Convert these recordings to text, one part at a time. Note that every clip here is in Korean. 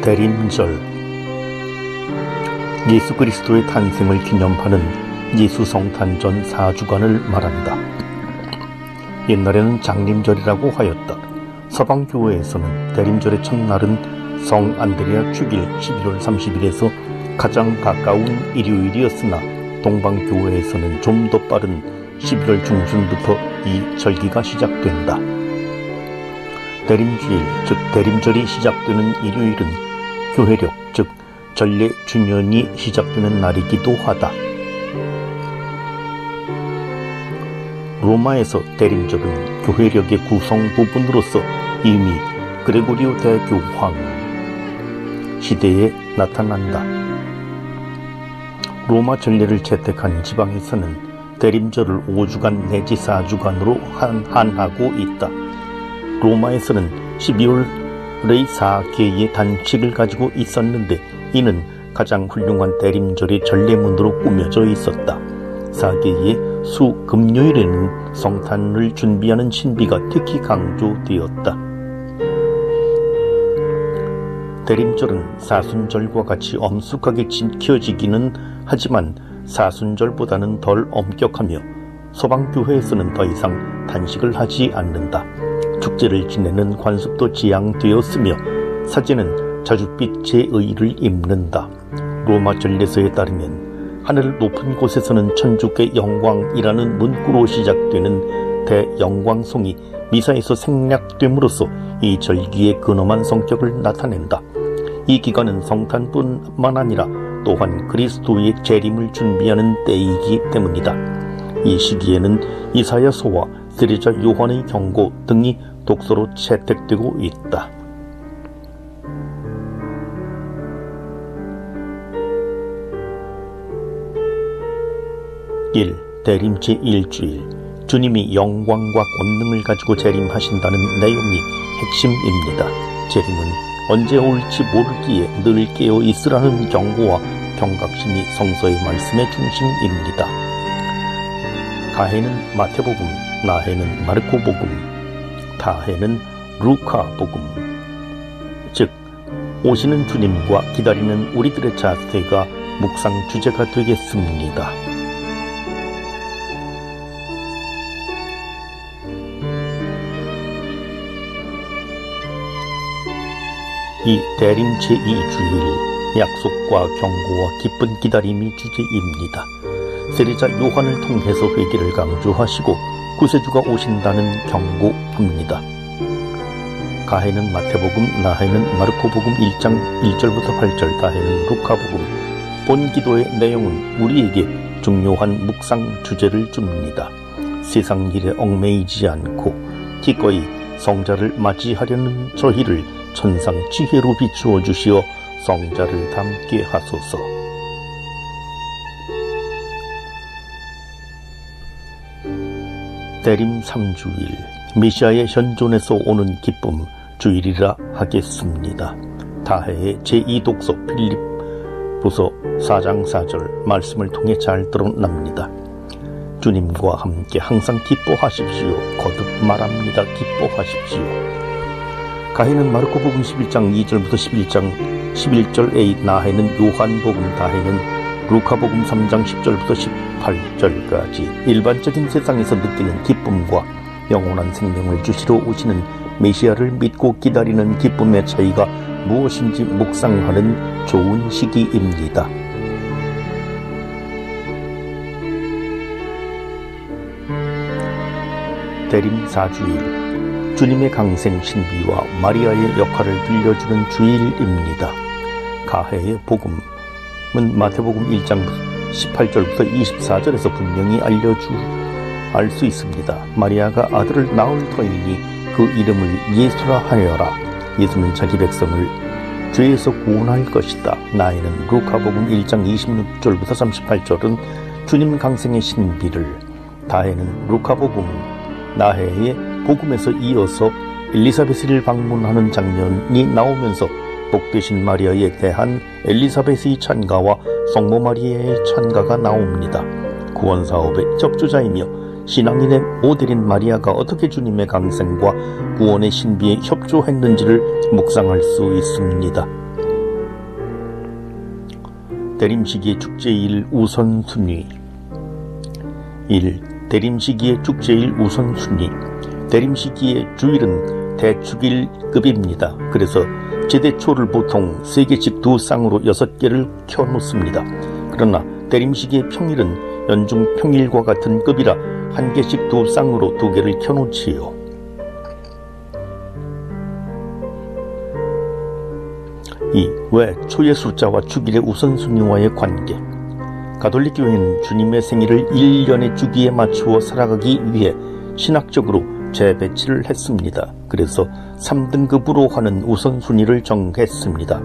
대림절. 예수 그리스도의 탄생을 기념하는 예수 성탄 전 4주간을 말한다. 옛날에는 장림절이라고 하였다. 서방교회에서는 대림절의 첫날은 성 안드레아 축일 11월 30일에서 가장 가까운 일요일이었으나 동방교회에서는 좀 더 빠른 11월 중순부터 이 절기가 시작된다. 대림주일, 즉 대림절이 시작되는 일요일은 교회력, 즉 전례 주년이 시작되는 날이기도 하다. 로마에서 대림절은 교회력의 구성 부분으로서 이미 그레고리오 대교황 시대에 나타난다. 로마 전례를 채택한 지방에서는 대림절을 5주간 내지 4주간으로 한하고 있다. 로마에서는 12월의 4개의 단칙을 가지고 있었는데 이는 가장 훌륭한 대림절의 전례문으로 꾸며져 있었다. 4개의 수 금요일에는 성탄을 준비하는 신비가 특히 강조되었다. 대림절은 사순절과 같이 엄숙하게 지켜지기는 하지만 사순절보다는 덜 엄격하며 서방교회에서는 더 이상 단식을 하지 않는다. 축제를 지내는 관습도 지양되었으며 사제는 자줏빛 제의를 입는다. 로마 전례서에 따르면 하늘 높은 곳에서는 천주께 영광이라는 문구로 시작되는 대영광송이 미사에서 생략됨으로써 이 절기의 근엄한 성격을 나타낸다. 이 기간은 성탄뿐만 아니라 또한 그리스도의 재림을 준비하는 때이기 때문이다. 이 시기에는 이사야서와 세례자 요한의 경고 등이 독서로 채택되고 있다. 1. 대림제 일주일. 주님이 영광과 권능을 가지고 재림하신다는 내용이 핵심입니다. 재림은 언제 올지 모르기에 늘 깨어 있으라는 경고와 경각심이 성서의 말씀의 중심입니다. 가해는 마태복음, 나해는 마르코복음, 다해는 루카복음. 즉 오시는 주님과 기다리는 우리들의 자세가 묵상 주제가 되겠습니다. 이 대림 제2주일, 약속과 경고와 기쁜 기다림이 주제입니다. 세례자 요한을 통해서 회개를 강조하시고 구세주가 오신다는 경고합니다. 가해는 마태복음, 나해는 마르코복음 1장 1절부터 8절, 다해는 루카복음. 본 기도의 내용은 우리에게 중요한 묵상 주제를 줍니다. 세상 일에 얽매이지 않고 기꺼이 성자를 맞이하려는 저희를 천상 지혜로 비추어 주시어 성자를 닮게 하소서. 대림 3주일, 메시아의 현존에서 오는 기쁨 주일이라 하겠습니다. 다해의 제2독서 필립보서 4장 4절 말씀을 통해 잘 드러납니다. 주님과 함께 항상 기뻐하십시오. 거듭 말합니다. 기뻐하십시오. 가해는 마르코복음 11장 2절부터 11절, 나해는 요한복음, 다해는 루카복음 3장 10절부터 18절까지. 일반적인 세상에서 느끼는 기쁨과 영원한 생명을 주시러 오시는 메시아를 믿고 기다리는 기쁨의 차이가 무엇인지 묵상하는 좋은 시기입니다. 대림 4주일, 주님의 강생 신비와 마리아의 역할을 들려주는 주일입니다. 가해의 복음은 마태복음 1장 18절부터 24절에서 분명히 알 수 있습니다. 마리아가 아들을 낳을 터이니 그 이름을 예수라 하여라. 예수는 자기 백성을 죄에서 구원할 것이다. 나에는 루카복음 1장 26절부터 38절은 주님 강생의 신비를, 다해는 루카복음, 나해의 복음에서 이어서 엘리사벳을 방문하는 장면이 나오면서 복되신 마리아에 대한 엘리사벳의 찬가와 성모 마리아의 찬가가 나옵니다. 구원사업의 적주자이며 신앙인의 모델인 마리아가 어떻게 주님의 강생과 구원의 신비에 협조했는지를 묵상할 수 있습니다. 대림시기의 축제일 우선순위. 1. 대림시기의 축제일 우선순위. 대림시기의 주일은 대축일급입니다. 그래서 제대초를 보통 3개씩 2쌍으로 6개를 켜놓습니다. 그러나 대림시기의 평일은 연중 평일과 같은 급이라 1개씩 2쌍으로 2개를 켜놓지요. 2. 왜 초의 숫자와 축일의 우선순위와의 관계. 가톨릭 교회는 주님의 생일을 1년의 주기에 맞추어 살아가기 위해 신학적으로 재배치를 했습니다. 그래서 3등급으로 하는 우선순위를 정했습니다.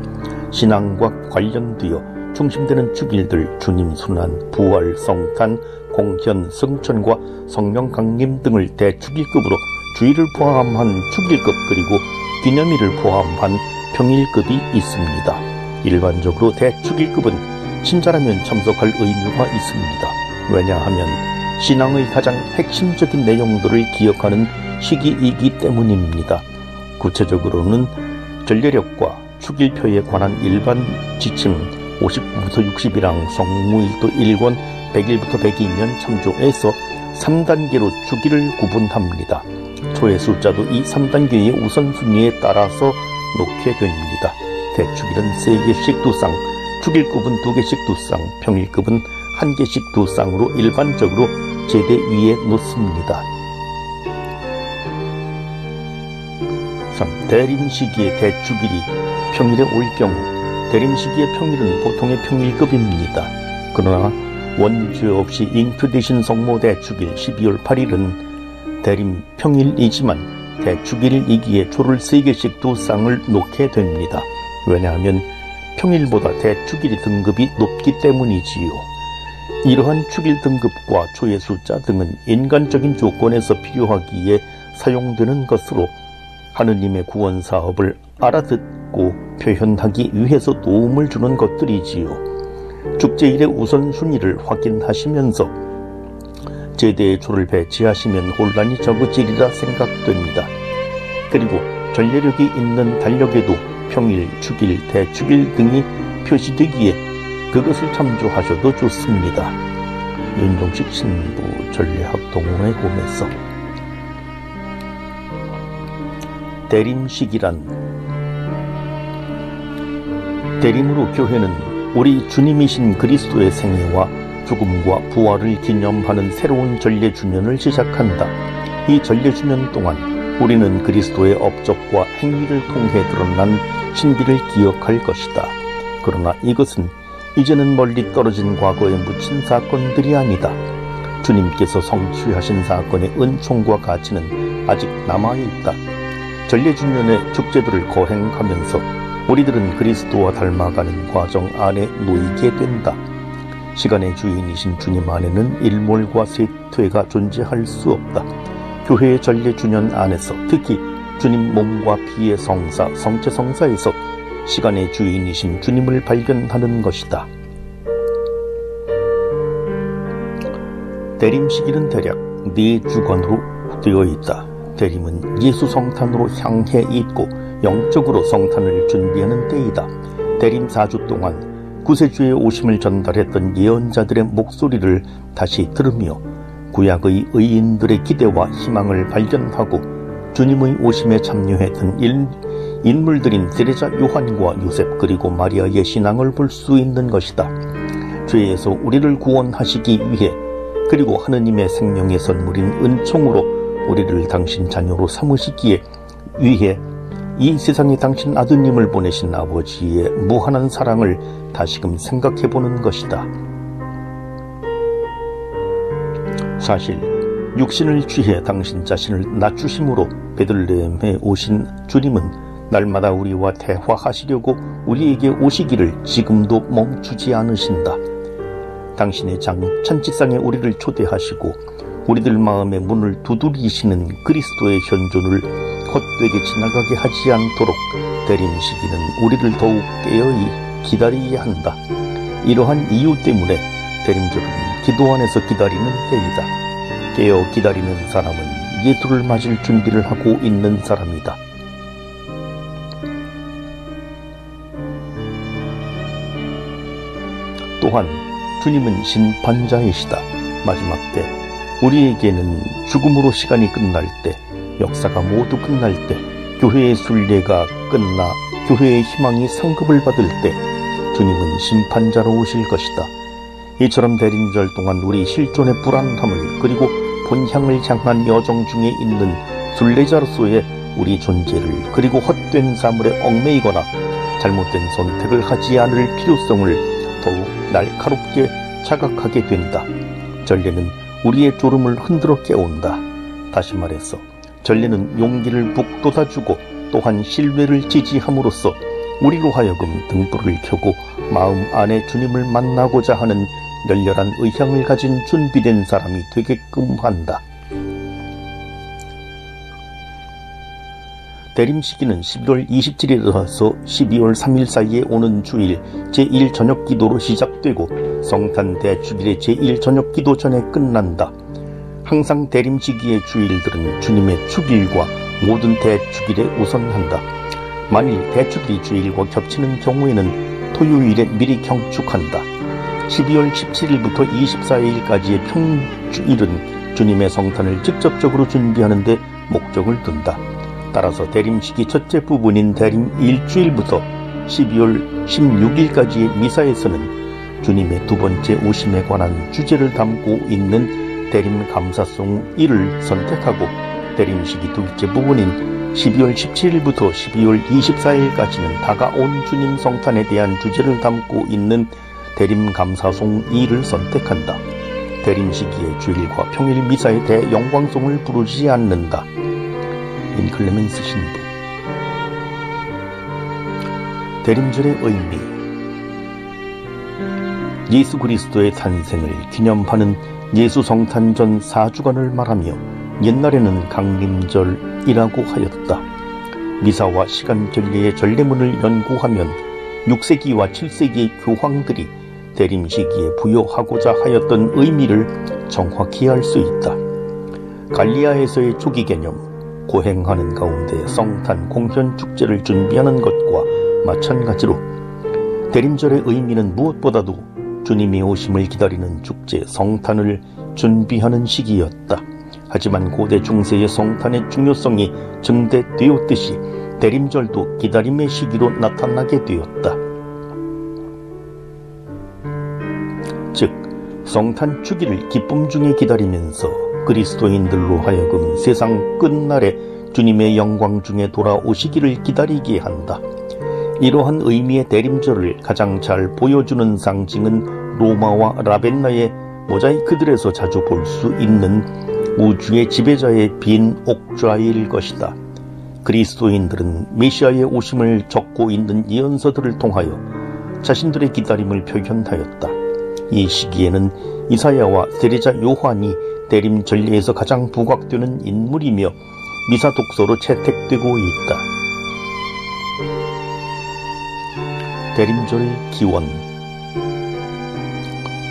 신앙과 관련되어 중심되는 축일들, 주님 순환, 부활, 성탄, 공현, 성천과 성령 강림 등을 대축일급으로 주일을 포함한 축일급 그리고 기념일을 포함한 평일급이 있습니다. 일반적으로 대축일급은 신자라면 참석할 의무가 있습니다. 왜냐하면 신앙의 가장 핵심적인 내용들을 기억하는 시기이기 때문입니다. 구체적으로는 전례력과 축일표에 관한 일반 지침 50부터 60이랑 성무일도 1권 100일부터 102년 참조해서 3단계로 주기를 구분합니다. 초의 숫자도 이 3단계의 우선순위에 따라서 놓게 됩니다. 대축일은 3개씩 2쌍, 축일급은 2개씩 2쌍, 평일급은 1개씩 2쌍으로 일반적으로 제대 위에 놓습니다. 3. 대림시기의 대축일이 평일에 올 경우 대림시기의 평일은 보통의 평일급입니다. 그러나 원죄 없이 잉크되신 성모 대축일 12월 8일은 대림 평일이지만 대축일이기에 초를 3개씩 2쌍을 놓게 됩니다. 왜냐하면 평일보다 대축일이 등급이 높기 때문이지요. 이러한 축일 등급과 초의 숫자 등은 인간적인 조건에서 필요하기에 사용되는 것으로 하느님의 구원 사업을 알아듣고 표현하기 위해서 도움을 주는 것들이지요. 축제일의 우선순위를 확인하시면서 제대의 초를 배치하시면 혼란이 적어지리라 생각됩니다. 그리고 전례력이 있는 달력에도 평일, 축일, 대축일 등이 표시되기에 그것을 참조하셔도 좋습니다. 윤종식 신부 전례학 동호회 홈에서. 대림식이란 대림으로 교회는 우리 주님이신 그리스도의 생애와 죽음과 부활을 기념하는 새로운 전례주년을 시작한다. 이 전례주년 동안 우리는 그리스도의 업적과 행위를 통해 드러난 신비를 기억할 것이다. 그러나 이것은 이제는 멀리 떨어진 과거에 묻힌 사건들이 아니다. 주님께서 성취하신 사건의 은총과 가치는 아직 남아있다. 전례주년의 축제들을 거행하면서 우리들은 그리스도와 닮아가는 과정 안에 놓이게 된다. 시간의 주인이신 주님 안에는 일몰과 쇠퇴가 존재할 수 없다. 교회의 전례주년 안에서 특히 주님 몸과 피의 성사, 성체성사에서 시간의 주인이신 주님을 발견하는 것이다. 대림시기는 대략 4주간으로 되어 있다. 대림은 예수 성탄으로 향해 있고 영적으로 성탄을 준비하는 때이다. 대림 4주 동안 구세주의 오심을 전달했던 예언자들의 목소리를 다시 들으며 구약의 의인들의 기대와 희망을 발견하고 주님의 오심에 참여했던 인물들인 세례자 요한과 요셉 그리고 마리아의 신앙을 볼 수 있는 것이다. 죄에서 우리를 구원하시기 위해 그리고 하느님의 생명의 선물인 은총으로 우리를 당신 자녀로 삼으시기에 위해 이 세상에 당신 아드님을 보내신 아버지의 무한한 사랑을 다시금 생각해보는 것이다. 사실 육신을 취해 당신 자신을 낮추심으로 베들레헴에 오신 주님은 날마다 우리와 대화하시려고 우리에게 오시기를 지금도 멈추지 않으신다. 당신의 찬치상에 우리를 초대하시고 우리들 마음의 문을 두드리시는 그리스도의 현존을 헛되게 지나가게 하지 않도록 대림시기는 우리를 더욱 깨어이 기다려야 한다. 이러한 이유 때문에 대림절은 기도 안에서 기다리는 때이다. 깨어 기다리는 사람은 예수를 맞을 준비를 하고 있는 사람이다. 또한 주님은 심판자이시다. 마지막 때 우리에게는 죽음으로 시간이 끝날 때, 역사가 모두 끝날 때, 교회의 순례가 끝나 교회의 희망이 상급을 받을 때 주님은 심판자로 오실 것이다. 이처럼 대림절 동안 우리 실존의 불안함을, 그리고 본향을 향한 여정 중에 있는 순례자로서의 우리 존재를, 그리고 헛된 사물에 얽매이거나 잘못된 선택을 하지 않을 필요성을 더욱 날카롭게 자각하게 된다. 전례는 우리의 졸음을 흔들어 깨운다. 다시 말해서 전례는 용기를 북돋아주고 또한 신뢰를 지지함으로써 우리로 하여금 등불을 켜고 마음 안에 주님을 만나고자 하는 열렬한 의향을 가진 준비된 사람이 되게끔 한다. 대림 시기는 11월 27일에서 12월 3일 사이에 오는 주일 제1 저녁 기도로 시작되고 성탄 대축일의 제1 저녁 기도 전에 끝난다. 항상 대림 시기의 주일들은 주님의 축일과 모든 대축일에 우선한다. 만일 대축일이 주일과 겹치는 경우에는 토요일에 미리 경축한다. 12월 17일부터 24일까지의 평주일은 주님의 성탄을 직접적으로 준비하는 데 목적을 둔다. 따라서 대림 시기 첫째 부분인 대림 일주일부터 12월 16일까지의 미사에서는 주님의 두 번째 오심에 관한 주제를 담고 있는 대림 감사송일을 선택하고, 대림 시기 둘째 부분인 12월 17일부터 12월 24일까지는 다가온 주님 성탄에 대한 주제를 담고 있는 대림 감사송일을 선택한다. 대림 시기의 주일과 평일 미사에 대해 영광송을 부르지 않는다. 인클레멘스 신부. 대림절의 의미. 예수 그리스도의 탄생을 기념하는 예수 성탄 전 4주간을 말하며 옛날에는 강림절이라고 하였다. 미사와 시간 결례의 전례문을 연구하면 6세기와 7세기의 교황들이 대림 시기에 부여하고자 하였던 의미를 정확히 알 수 있다. 갈리아에서의 초기 개념, 고행하는 가운데 성탄 공현 축제를 준비하는 것과 마찬가지로 대림절의 의미는 무엇보다도 주님의 오심을 기다리는 축제 성탄을 준비하는 시기였다. 하지만 고대 중세의 성탄의 중요성이 증대되었듯이 대림절도 기다림의 시기로 나타나게 되었다. 즉, 성탄 주기를 기쁨 중에 기다리면서 그리스도인들로 하여금 세상 끝날에 주님의 영광 중에 돌아오시기를 기다리게 한다. 이러한 의미의 대림절을 가장 잘 보여주는 상징은 로마와 라벤나의 모자이크들에서 자주 볼 수 있는 우주의 지배자의 빈 옥좌일 것이다. 그리스도인들은 메시아의 오심을 적고 있는 예언서들을 통하여 자신들의 기다림을 표현하였다. 이 시기에는 이사야와 세례자 요한이 대림 전례에서 가장 부각되는 인물이며 미사 독서로 채택되고 있다. 대림절 기원.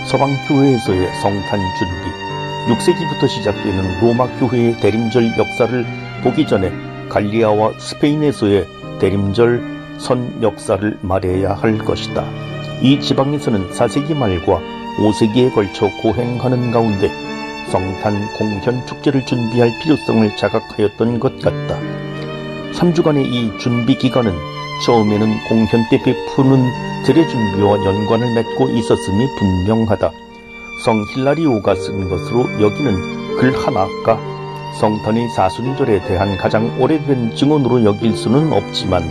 서방교회에서의 성탄 준비. 6세기부터 시작되는 로마 교회의 대림절 역사를 보기 전에 갈리아와 스페인에서의 대림절 선 역사를 말해야 할 것이다. 이 지방에서는 4세기 말과 5세기에 걸쳐 고행하는 가운데 성탄 공현 축제를 준비할 필요성을 자각하였던 것 같다. 3주간의 이 준비 기간은 처음에는 공현 때 베푸는 제례 준비와 연관을 맺고 있었음이 분명하다. 성 힐라리오가 쓴 것으로 여기는 글 하나가 성탄의 사순절에 대한 가장 오래된 증언으로 여길 수는 없지만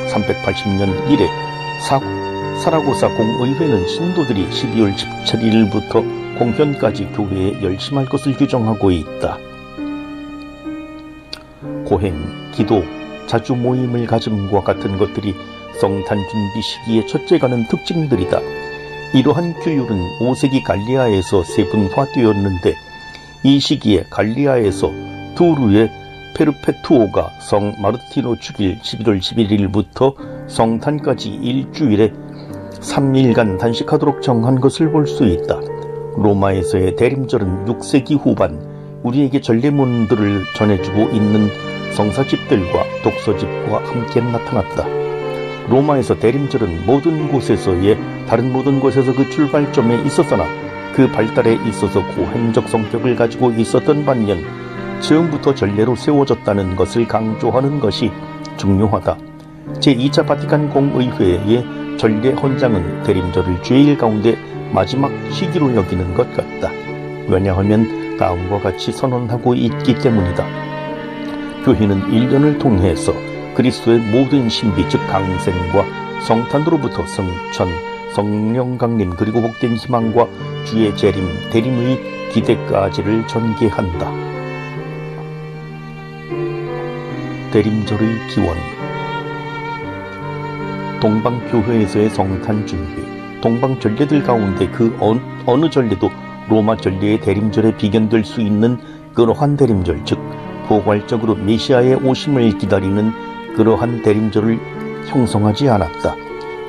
380년 이래 사라고사 공의회는 신도들이 12월 17일부터 공현까지 교회에 열심할 것을 규정하고 있다. 고행, 기도, 자주 모임을 가짐과 같은 것들이 성탄 준비 시기의 첫째가는 특징들이다. 이러한 규율은 5세기 갈리아에서 세분화되었는데 이 시기에 갈리아에서 두루의 페르페투오가 성 마르티노 축일 11월 11일부터 성탄까지 일주일에 3일간 단식하도록 정한 것을 볼 수 있다. 로마에서의 대림절은 6세기 후반 우리에게 전례문들을 전해주고 있는 성사집들과 독서집과 함께 나타났다. 로마에서 대림절은 다른 모든 곳에서 그 출발점에 있었으나 그 발달에 있어서 고행적 성격을 가지고 있었던 반면 처음부터 전례로 세워졌다는 것을 강조하는 것이 중요하다. 제2차 바티칸 공의회의 전례 헌장은 대림절을 죄일 가운데 마지막 시기로 여기는 것 같다. 왜냐하면 다음과 같이 선언하고 있기 때문이다. 교회는 1년을 통해서 그리스도의 모든 신비 즉 강생과 성탄으로부터 성천, 성령 강림 그리고 복된 희망과 주의 재림, 대림의 기대까지를 전개한다. 대림절의 기원. 동방교회에서의 성탄 준비. 동방 전례들 가운데 그 어느 전례도 로마 전례의 대림절에 비견될 수 있는 그러한 대림절, 즉 포괄적으로 메시아의 오심을 기다리는 그러한 대림절을 형성하지 않았다.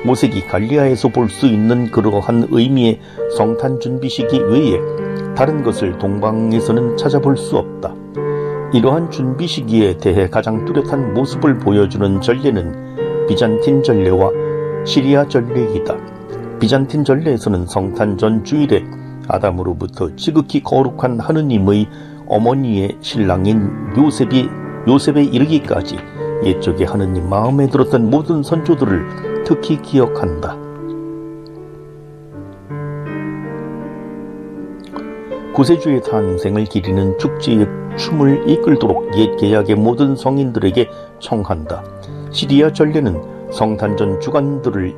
모세기 갈리아에서 볼 수 있는 그러한 의미의 성탄 준비식이 외에 다른 것을 동방에서는 찾아볼 수 없다. 이러한 준비 시기에 대해 가장 뚜렷한 모습을 보여주는 전례는 비잔틴 전례와 시리아 전례이다. 비잔틴 전례에서는 성탄 전 주일에 아담으로부터 지극히 거룩한 하느님의 어머니의 신랑인 요셉에 이르기까지 옛적에 하느님 마음에 들었던 모든 선조들을 특히 기억한다. 구세주의 탄생을 기리는 축제의 춤을 이끌도록 옛 계약의 모든 성인들에게 청한다. 시리아 전례는 성탄 전 주간들을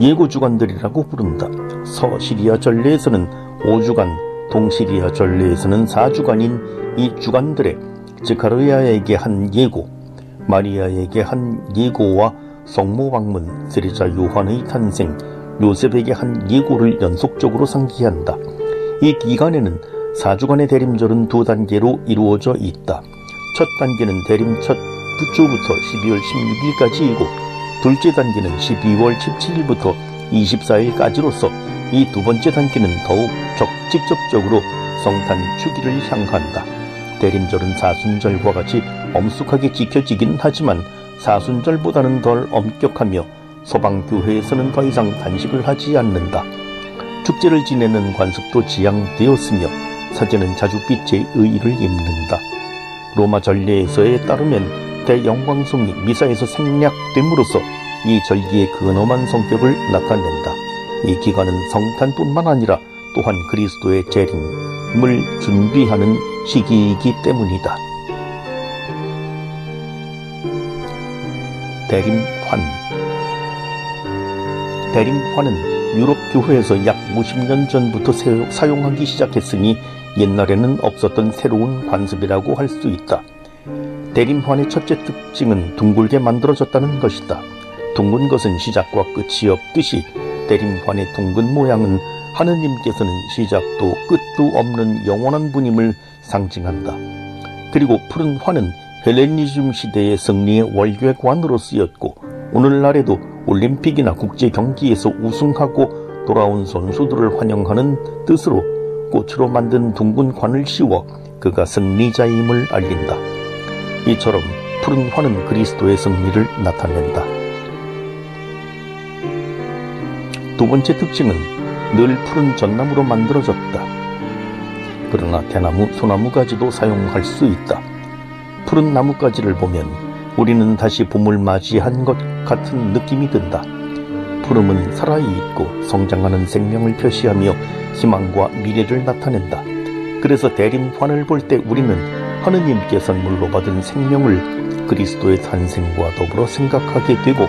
예고 주간들이라고 부른다. 서시리아 전례에서는 5주간, 동시리아 전례에서는 4주간인 이 주간들에 스가랴에게 한 예고, 마리아에게 한 예고와 성모 방문, 세례자 요한의 탄생, 요셉에게 한 예고를 연속적으로 상기한다. 이 기간에는 4주간의 대림절은 2단계로 이루어져 있다. 첫 단계는 대림 첫 주부터 12월 16일까지이고 둘째 단계는 12월 17일부터 24일까지로서 이 두 번째 단계는 더욱 직접적으로 성탄 주기를 향한다. 대림절은 사순절과 같이 엄숙하게 지켜지긴 하지만 사순절보다는 덜 엄격하며 서방교회에서는 더 이상 단식을 하지 않는다. 축제를 지내는 관습도 지양되었으며 사제는 자주 빛의 의의를 입는다. 로마 전례에서에 따르면 대영광송이 미사에서 생략됨으로써 이 절기의 근엄한 성격을 나타낸다. 이 기간은 성탄뿐만 아니라 또한 그리스도의 재림을 준비하는 시기이기 때문이다. 대림환은 유럽 교회에서 약 50년 전부터 사용하기 시작했으니 옛날에는 없었던 새로운 관습이라고 할 수 있다. 대림환의 첫째 특징은 둥글게 만들어졌다는 것이다. 둥근 것은 시작과 끝이 없듯이 대림환의 둥근 모양은 하느님께서는 시작도 끝도 없는 영원한 분임을 상징한다. 그리고 푸른 환은 헬레니즘 시대의 승리의 월궤관으로 쓰였고 오늘날에도 올림픽이나 국제 경기에서 우승하고 돌아온 선수들을 환영하는 뜻으로 꽃으로 만든 둥근 관을 씌워 그가 승리자임을 알린다. 이처럼 푸른 환은 그리스도의 승리를 나타낸다. 두 번째 특징은 늘 푸른 전나무로 만들어졌다. 그러나 대나무, 소나무가지도 사용할 수 있다. 푸른 나뭇가지를 보면 우리는 다시 봄을 맞이한 것 같은 느낌이 든다. 푸름은 살아있고 성장하는 생명을 표시하며 희망과 미래를 나타낸다. 그래서 대림환을 볼 때 우리는 하느님께 선물로 받은 생명을 그리스도의 탄생과 더불어 생각하게 되고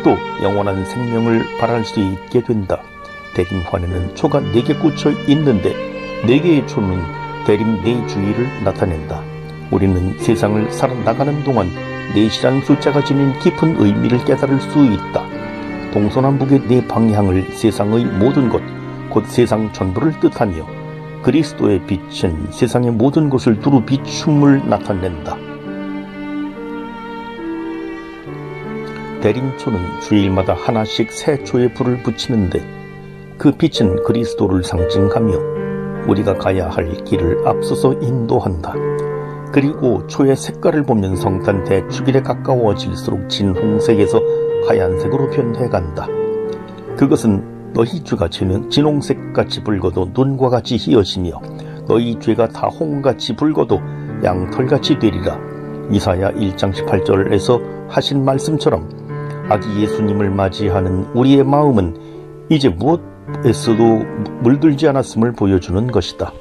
또 영원한 생명을 바랄 수 있게 된다. 대림환에는 초가 4개 꽂혀 있는데 4개의 초는 대림 4주일을 나타낸다. 우리는 세상을 살아나가는 동안 4시란 숫자가 지닌 깊은 의미를 깨달을 수 있다. 동서남북의 4방향을 세상의 모든 것, 곧 세상 전부를 뜻하며 그리스도의 빛은 세상의 모든 것을 두루 비춤을 나타낸다. 대림초는 주일마다 하나씩 새 초에 불을 붙이는데 그 빛은 그리스도를 상징하며 우리가 가야 할 길을 앞서서 인도한다. 그리고 초의 색깔을 보면 성탄 대축일에 가까워질수록 진홍색에서 하얀색으로 변해간다. 그것은 너희 죄가 진홍색같이 붉어도 눈과 같이 희어지며 너희 죄가 다 홍같이 붉어도 양털같이 되리라. 이사야 1장 18절에서 하신 말씀처럼 아기 예수님을 맞이하는 우리의 마음은 이제 무엇에서도 물들지 않았음을 보여주는 것이다.